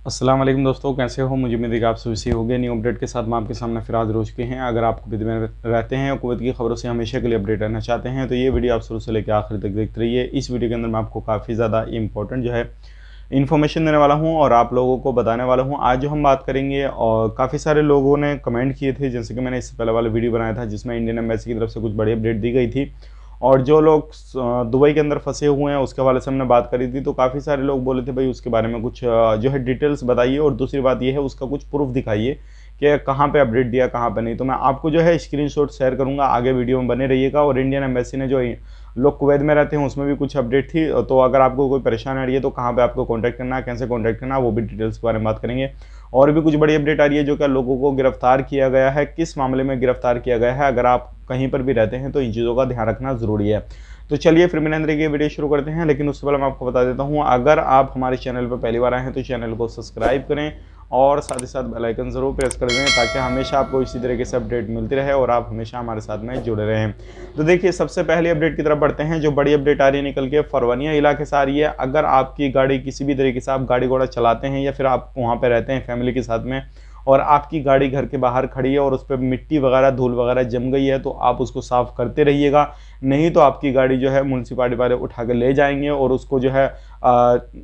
अस्सलाम वालेकुम दोस्तों, कैसे हो? मुझे उम्मीद है कि आप सभी हो गए। न्यू अपडेट के साथ मैं आपके सामने फिराज हो चुके हैं। अगर आप कुवैत में रहते हैं और कुवैत की खबरों से हमेशा के लिए अपडेट रहना चाहते हैं तो ये वीडियो आप शुरू से लेकर आखिर तक देखते रहिए। इस वीडियो के अंदर मैं आपको काफ़ी ज़्यादा इंपॉर्टेंट जो है इन्फॉर्मेशन देने वाला हूँ और आप लोगों को बताने वाला हूँ। आज जो हम बात करेंगे, और काफ़ी सारे लोगों ने कमेंट किए थे, जैसे कि मैंने इससे पहले वाला वीडियो बनाया था जिसमें इंडियन एम्बेसी की तरफ से कुछ बड़ी अपडेट दी गई थी, और जो लोग दुबई के अंदर फंसे हुए हैं उसके हवाले से हमने बात करी थी। तो काफ़ी सारे लोग बोले थे भाई उसके बारे में कुछ जो है डिटेल्स बताइए, और दूसरी बात ये है उसका कुछ प्रूफ दिखाइए कि कहाँ पे अपडेट दिया कहाँ पे नहीं। तो मैं आपको जो है स्क्रीनशॉट शेयर करूँगा, आगे वीडियो में बने रहिएगा। और इंडियन एम्बेसी ने जो लोग कुवैत में रहते हैं उसमें भी कुछ अपडेट थी, तो अगर आपको कोई परेशानी आ रही है तो कहाँ पे आपको कॉन्टैक्ट करना है, कैसे कॉन्टैक्ट करना है, वो भी डिटेल्स के बारे में बात करेंगे। और भी कुछ बड़ी अपडेट आ रही है जो क्या लोगों को गिरफ्तार किया गया है, किस मामले में गिरफ्तार किया गया है। अगर आप कहीं पर भी रहते हैं तो इन चीज़ों का ध्यान रखना ज़रूरी है। तो चलिए फिर मैंने अंदर ये वीडियो शुरू करते हैं, लेकिन उससे पहले मैं आपको बता देता हूँ, अगर आप हमारे चैनल पर पहली बार आए हैं तो चैनल को सब्सक्राइब करें और साथ ही साथ बेल आइकन ज़रूर प्रेस कर दें ताकि हमेशा आपको इसी तरीके से अपडेट मिलती रहे और आप हमेशा हमारे साथ में जुड़े रहें। तो देखिए, सबसे पहले अपडेट की तरफ बढ़ते हैं। जो बड़ी अपडेट आ रही है निकल के फरवानिया इलाके से आ रही है। अगर आपकी गाड़ी किसी भी तरीके से आप गाड़ी घोड़ा चलाते हैं या फिर आप वहाँ पर रहते हैं फैमिली के साथ में, और आपकी गाड़ी घर के बाहर खड़ी है और उस पर मिट्टी वगैरह धूल वगैरह जम गई है, तो आप उसको साफ़ करते रहिएगा। नहीं तो आपकी गाड़ी जो है म्यूनसिपालिटी वाले उठा के ले जाएंगे और उसको जो है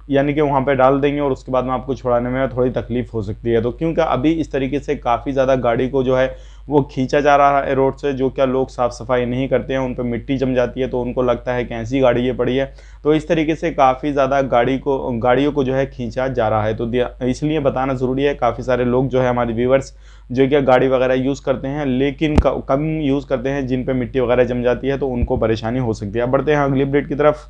यानी कि वहाँ पे डाल देंगे, और उसके बाद में आपको छुड़ाने में थोड़ी तकलीफ हो सकती है। तो क्योंकि अभी इस तरीके से काफ़ी ज़्यादा गाड़ी को जो है वो खींचा जा रहा है रोड से, जो क्या लोग साफ़ सफाई नहीं करते हैं, उन पर मिट्टी जम जाती है तो उनको लगता है कि ऐसी गाड़ी ये पड़ी है। तो इस तरीके से काफ़ी ज़्यादा गाड़ियों को जो है खींचा जा रहा है। तो इसलिए बताना ज़रूरी है। काफ़ी सारे लोग जो है हमारे व्यूवर्स जो क्या गाड़ी वगैरह यूज़ करते हैं लेकिन कम यूज़ करते हैं, जिन पे मिट्टी वगैरह जम जाती है तो उनको परेशानी हो सकती है। अब बढ़ते हैं अगली अपडेट की तरफ।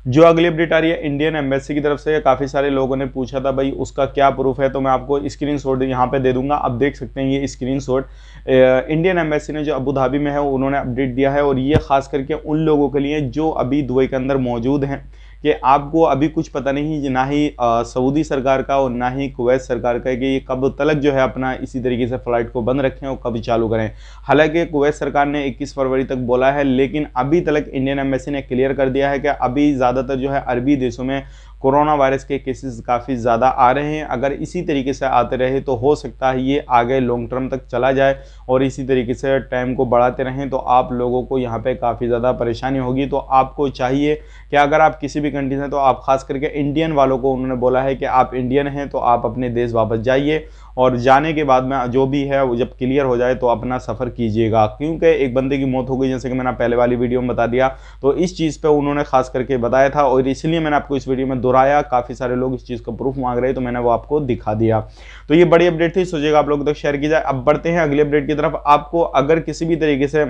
जो अगली अपडेट आ रही है इंडियन एम्बेसी की तरफ से, काफ़ी सारे लोगों ने पूछा था भाई उसका क्या प्रूफ है, तो मैं आपको स्क्रीनशॉट यहाँ पे दे दूंगा। आप देख सकते हैं ये स्क्रीनशॉट इंडियन एम्बेसी ने जो अबू धाबी में है उन्होंने अपडेट दिया है, और ये खास करके उन लोगों के लिए जो अभी दुबई के अंदर मौजूद हैं कि आपको अभी कुछ पता नहीं, ना ही सऊदी सरकार का और ना ही कुवैत सरकार का, कि ये कब तलक जो है अपना इसी तरीके से फ़्लाइट को बंद रखें और कब चालू करें। हालांकि कुवैत सरकार ने 21 फरवरी तक बोला है, लेकिन अभी तलक इंडियन एम्बेसी ने क्लियर कर दिया है कि अभी ज़्यादातर जो है अरबी देशों में कोरोना वायरस के केसेस काफ़ी ज़्यादा आ रहे हैं। अगर इसी तरीके से आते रहे तो हो सकता है ये आगे लॉन्ग टर्म तक चला जाए, और इसी तरीके से टाइम को बढ़ाते रहें तो आप लोगों को यहाँ पे काफ़ी ज़्यादा परेशानी होगी। तो आपको चाहिए कि अगर आप किसी भी कंट्री से, तो आप खास करके इंडियन वालों को उन्होंने बोला है कि आप इंडियन हैं तो आप अपने देश वापस जाइए, और जाने के बाद में जो भी है वो जब क्लियर हो जाए तो अपना सफ़र कीजिएगा। क्योंकि एक बंदे की मौत हो गई, जैसे कि मैंने पहले वाली वीडियो में बता दिया, तो इस चीज़ पे उन्होंने खास करके बताया था और इसलिए मैंने आपको इस वीडियो में दोहराया। काफ़ी सारे लोग इस चीज़ का प्रूफ मांग रहे हैं तो मैंने वो आपको दिखा दिया। तो ये बड़ी अपडेट थी, सोचिएगा आप लोग तक शेयर की जाए। अब बढ़ते हैं अगली अपडेट की तरफ। आपको अगर किसी भी तरीके से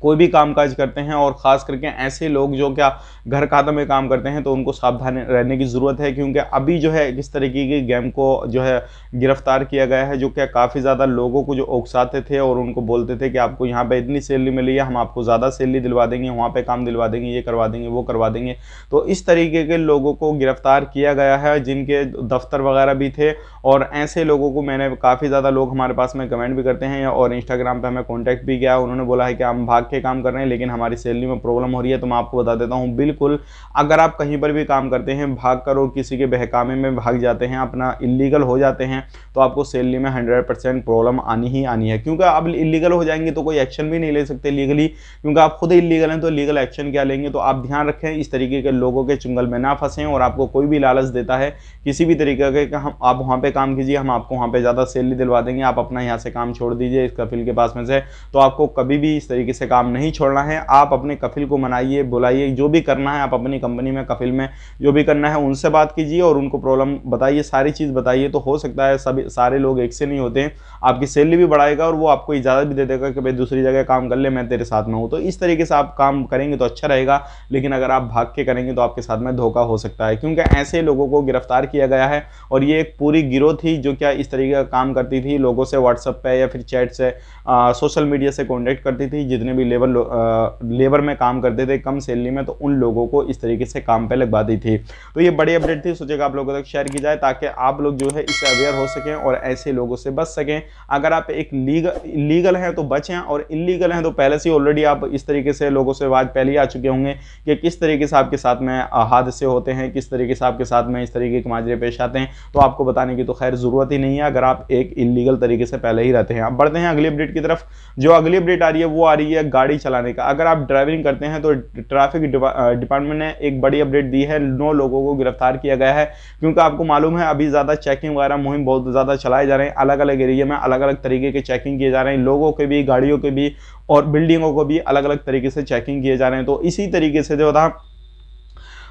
कोई भी कामकाज करते हैं, और ख़ास करके ऐसे लोग जो क्या घर खातों में काम करते हैं, तो उनको सावधान रहने की ज़रूरत है। क्योंकि अभी जो है किस तरीके की गैंग को जो है गिरफ्तार किया गया है, जो क्या काफ़ी ज़्यादा लोगों को जो उकसाते थे और उनको बोलते थे कि आपको यहाँ पे इतनी सैलरी मिली है, हम आपको ज़्यादा सैलरी दिलवा देंगे, वहाँ पर काम दिलवा देंगे, ये करवा देंगे, वो करवा देंगे। तो इस तरीके के लोगों को गिरफ्तार किया गया है जिनके दफ्तर वगैरह भी थे, और ऐसे लोगों को मैंने काफ़ी ज़्यादा लोग हमारे पास में कमेंट भी करते हैं और इंस्टाग्राम पर हमें कॉन्टैक्ट भी किया। उन्होंने बोला है कि हम भाग के काम कर रहे हैं लेकिन हमारी सैलरी में प्रॉब्लम हो रही है। तो मैं आपको बता देता हूं, बिल्कुल अगर आप कहीं पर भी काम करते हैं, भाग कर और किसी के बहकामे में भाग जाते हैं, अपना इलीगल हो जाते हैं, तो आपको सैलरी में 100% प्रॉब्लम आनी ही आनी है। क्योंकि आप इलीगल हो जाएंगे तो कोई एक्शन भी नहीं ले सकते लीगली, क्योंकि आप खुद इलीगल हैं तो लीगल एक्शन क्या लेंगे। तो आप ध्यान रखें, इस तरीके के लोगों के चुंगल में ना फंसें। और आपको कोई भी लालच देता है किसी भी तरीके का कि हम आप वहाँ पे काम कीजिए, हम आपको वहाँ पे ज़्यादा सैलरी दिलवा देंगे, आप अपना यहाँ से काम छोड़ दीजिए इस कफिल के पास में से, तो आपको कभी भी इस तरीके से काम नहीं छोड़ना है। आप अपने कफिल को मनाइए, बुलाइए, जो भी करना है आप अपनी कंपनी में कफिल में जो भी करना है उनसे बात कीजिए और उनको प्रॉब्लम बताइए, सारी चीज़ बताइए। तो हो सकता है सभी सारे लोग एक से नहीं होते हैं, आपकी सैलरी भी बढ़ाएगा और वो आपको इजाज़त भी दे देगा कि भाई दूसरी जगह काम कर ले, मैं तेरे साथ में हूँ। तो इस तरीके से आप काम करेंगे तो अच्छा रहेगा, लेकिन अगर आप भाग के करेंगे तो आपके साथ में धोखा हो सकता है। क्योंकि ऐसे लोगों को गिरफ्तार किया गया है, और ये एक पूरी गिरोह थी जो क्या इस तरीके का काम करती थी, लोगों से व्हाट्सएप पे या फिर चैट से सोशल मीडिया से कॉन्टेक्ट करती थी। जितने भी लेबर में काम करते थे कम सैलरी में, तो उन लोगों को इस तरीके से काम पे लगवा दी थी। तो ये बड़ी अपडेट थी, सोचेगा आप लोगों तक शेयर की जाए ताकि आप लोग जो है इससे अवेयर हो सकें और ऐसे लोगों से बच सकें। अगर आप एक लीगल हैं तो बचें, और इलीगल हैं तो पहले से ऑलरेडी आप इस तरीके से लोगों से आवाज पहले ही आ चुके होंगे कि किस तरीके से आपके साथ में हादसे होते हैं, किस तरीके से आपके साथ में इस तरीके के माजरे पेश आते हैं। तो आपको बताने की तो खैर जरूरत ही नहीं है अगर आप एक इलीगल तरीके से पहले ही रहते हैं। अब बढ़ते हैं अगली अपडेट की तरफ। जो अगली अपडेट आ रही है वो आ रही है गाड़ी चलाने का। अगर आप ड्राइविंग करते हैं तो ट्रैफिक डिपार्टमेंट ने एक बड़ी अपडेट दी है, 9 लोगों को गिरफ्तार किया गया है। क्योंकि आपको मालूम है अभी ज्यादा चेकिंग वगैरह मुहिम बहुत ज्यादा चलाए जा रहे हैं, अलग अलग एरिया में अलग अलग तरीके के चेकिंग किए जा रहे हैं, लोगों के भी, गाड़ियों के भी और बिल्डिंगों को भी अलग अलग तरीके से चेकिंग किए जा रहे हैं। तो इसी तरीके से जो था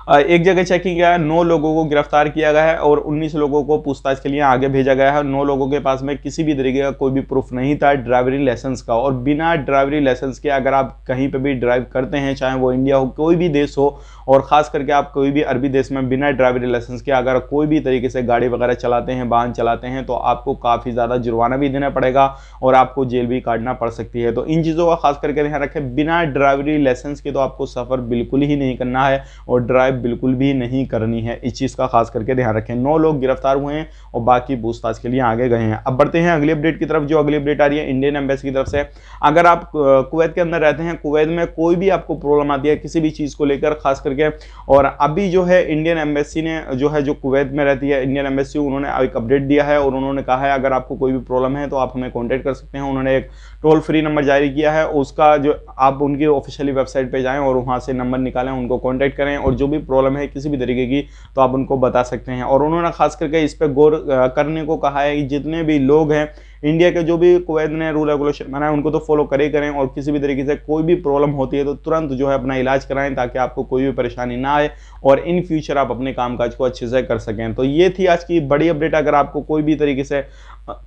एक जगह चेकिंग किया है, 9 लोगों को गिरफ्तार किया गया है और 19 लोगों को पूछताछ के लिए आगे भेजा गया है। 9 लोगों के पास में किसी भी तरीके का कोई भी प्रूफ नहीं था ड्राइवरी लाइसेंस का, और बिना ड्राइवरी लाइसेंस के अगर आप कहीं पे भी ड्राइव करते हैं, चाहे वो इंडिया हो, कोई भी देश हो, और खास करके आप कोई भी अरबी देश में बिना ड्राइवरी लाइसेंस के अगर कोई भी तरीके से गाड़ी वगैरह चलाते हैं, वाहन चलाते हैं, तो आपको काफ़ी ज़्यादा जुर्माना भी देना पड़ेगा और आपको जेल भी काटना पड़ सकती है। तो इन चीज़ों का खास करके ध्यान रखें, बिना ड्राइवरी लाइसेंस के तो आपको सफ़र बिल्कुल ही नहीं करना है और ड्राइव बिल्कुल भी नहीं करनी है। इस चीज़ का खास करके ध्यान रखें। 9 लोग गिरफ्तार हुए हैं और बाकी पूछताछ के लिए आगे गए हैं। अब बढ़ते हैं अगली अपडेट की तरफ। जो अगली अपडेट आ रही है इंडियन एम्बेसी की तरफ से। अगर आप कुवैत के अंदर रहते हैं, कुवैत में कोई भी आपको प्रॉब्लम आती है किसी भी चीज़ को लेकर खास करके, और अभी जो है इंडियन एम्बेसी ने जो है, जो कुवैत में रहती है इंडियन एम्बेसी, उन्होंने एक अपडेट दिया है और उन्होंने कहा है अगर आपको कोई भी प्रॉब्लम है तो आप हमें कॉन्टैक्ट कर सकते हैं। उन्होंने एक टोल फ्री नंबर जारी किया है, उसका जो आप उनकी ऑफिशियली वेबसाइट पे जाएं और वहाँ से नंबर निकालें, उनको कॉन्टैक्ट करें और जो भी प्रॉब्लम है किसी भी तरीके की तो आप उनको बता सकते हैं। और उन्होंने खास करके इस पर गौर करने को कहा है कि जितने भी लोग हैं इंडिया के, जो भी कुवैत ने रूल रेगुलेशन बनाए उनको तो फॉलो करे करें, और किसी भी तरीके से कोई भी प्रॉब्लम होती है तो तुरंत जो है अपना इलाज कराएं ताकि आपको कोई भी परेशानी ना आए और इन फ्यूचर आप अपने कामकाज को अच्छे से कर सकें। तो ये थी आज की बड़ी अपडेट। अगर आपको कोई भी तरीके से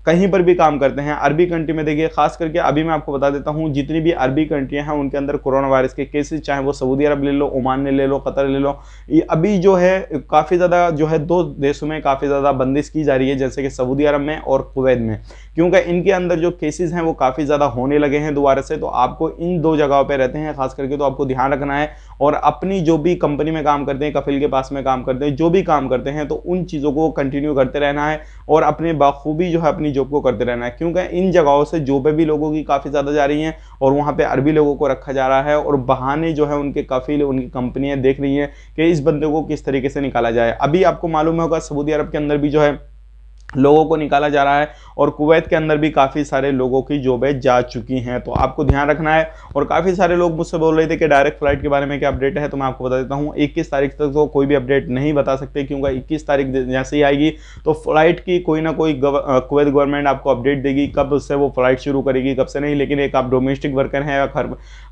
कहीं पर भी काम करते हैं अरबी कंट्री में, देखिए खास करके अभी मैं आपको बता देता हूं जितनी भी अरबी कंट्रियां हैं उनके अंदर कोरोना वायरस के केसेस, चाहे वो सऊदी अरब ले लो, ओमान ने ले लो, कतर ले लो, ये अभी जो है काफ़ी ज़्यादा जो है 2 देशों में काफ़ी ज़्यादा बंदिश की जा रही है, जैसे कि सऊदी अरब में और कुवैत में, क्योंकि इनके अंदर जो केसेस हैं वो काफ़ी ज़्यादा होने लगे हैं दोबारा से। तो आपको इन 2 जगहों पर रहते हैं खास करके तो आपको ध्यान रखना है, और अपनी जो भी कंपनी में काम करते हैं, कफिल के पास में काम करते हैं, जो भी काम करते हैं तो उन चीज़ों को कंटिन्यू करते रहना है और अपने बाखूबी जो है अपनी जॉब को करते रहना है, क्योंकि इन जगहों से जॉबें भी लोगों की काफ़ी ज़्यादा जा रही हैं और वहाँ पे अरबी लोगों को रखा जा रहा है, और बहाने जो है उनके कफिल, उनकी कंपनियाँ देख रही हैं कि इस बंदे को किस तरीके से निकाला जाए। अभी आपको मालूम होगा सऊदी अरब के अंदर भी जो है लोगों को निकाला जा रहा है और कुवैत के अंदर भी काफ़ी सारे लोगों की जॉबें जा चुकी हैं। तो आपको ध्यान रखना है। और काफ़ी सारे लोग मुझसे बोल रहे थे कि डायरेक्ट फ्लाइट के बारे में क्या अपडेट है, तो मैं आपको बता देता हूं 21 तारीख तक तो कोई भी अपडेट नहीं बता सकते, क्योंकि 21 तारीख जैसे ही आएगी तो फ्लाइट की कोई ना कोई कुवैत गवर्नमेंट आपको अपडेट देगी कब से वो फ्लाइट शुरू करेगी, कब से नहीं। लेकिन एक आप डोमेस्टिक वर्कर हैं या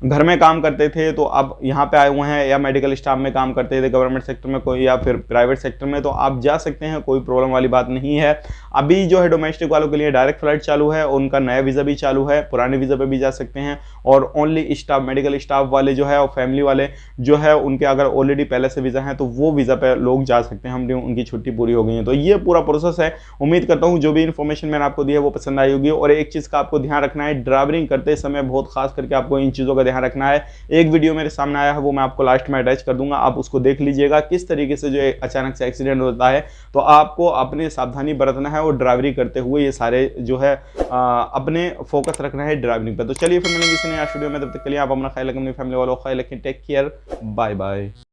घर में काम करते थे तो अब यहाँ पे आए हुए हैं, या मेडिकल स्टाफ में काम करते थे गवर्नमेंट सेक्टर में कोई या फिर प्राइवेट सेक्टर में, तो आप जा सकते हैं, कोई प्रॉब्लम वाली बात नहीं है। अभी जो है डोमेस्टिक वालों के लिए डायरेक्ट फ्लाइट चालू है, उनका नया वीज़ा भी चालू है, पुराने वीज़ा पे भी जा सकते हैं। और ओनली स्टाफ, मेडिकल स्टाफ वाले जो है और फैमिली वाले जो है उनके अगर ऑलरेडी पहले से वीज़ा है तो वो वीज़ा पे लोग जा सकते हैं, हमने उनकी छुट्टी पूरी हो गई है। तो ये पूरा प्रोसेस है। उम्मीद करता हूँ जो भी इन्फॉर्मेशन मैंने आपको दी है वो पसंद आई होगी। और एक चीज़ का आपको ध्यान रखना है, ड्राइविंग करते समय बहुत खास करके आपको इन चीज़ों का ध्यान रखना है। एक वीडियो मेरे सामने आया है, वो मैं आपको लास्ट में अटैच कर दूंगा, आप उसको देख लीजिएगा किस तरीके से जो अचानक से एक्सीडेंट होता है। तो आपको अपनी सावधानी बरतना है और ड्राइवरी करते हुए ये सारे जो है अपने फोकस रखना है ड्राइविंग पे। तो चलिए फिर मिलेंगे किसी नए वीडियो में, तब तक के लिए आप अपना ख्याल रखें, अपनी फैमिली वालों का ख्याल रखें। Take care, bye bye.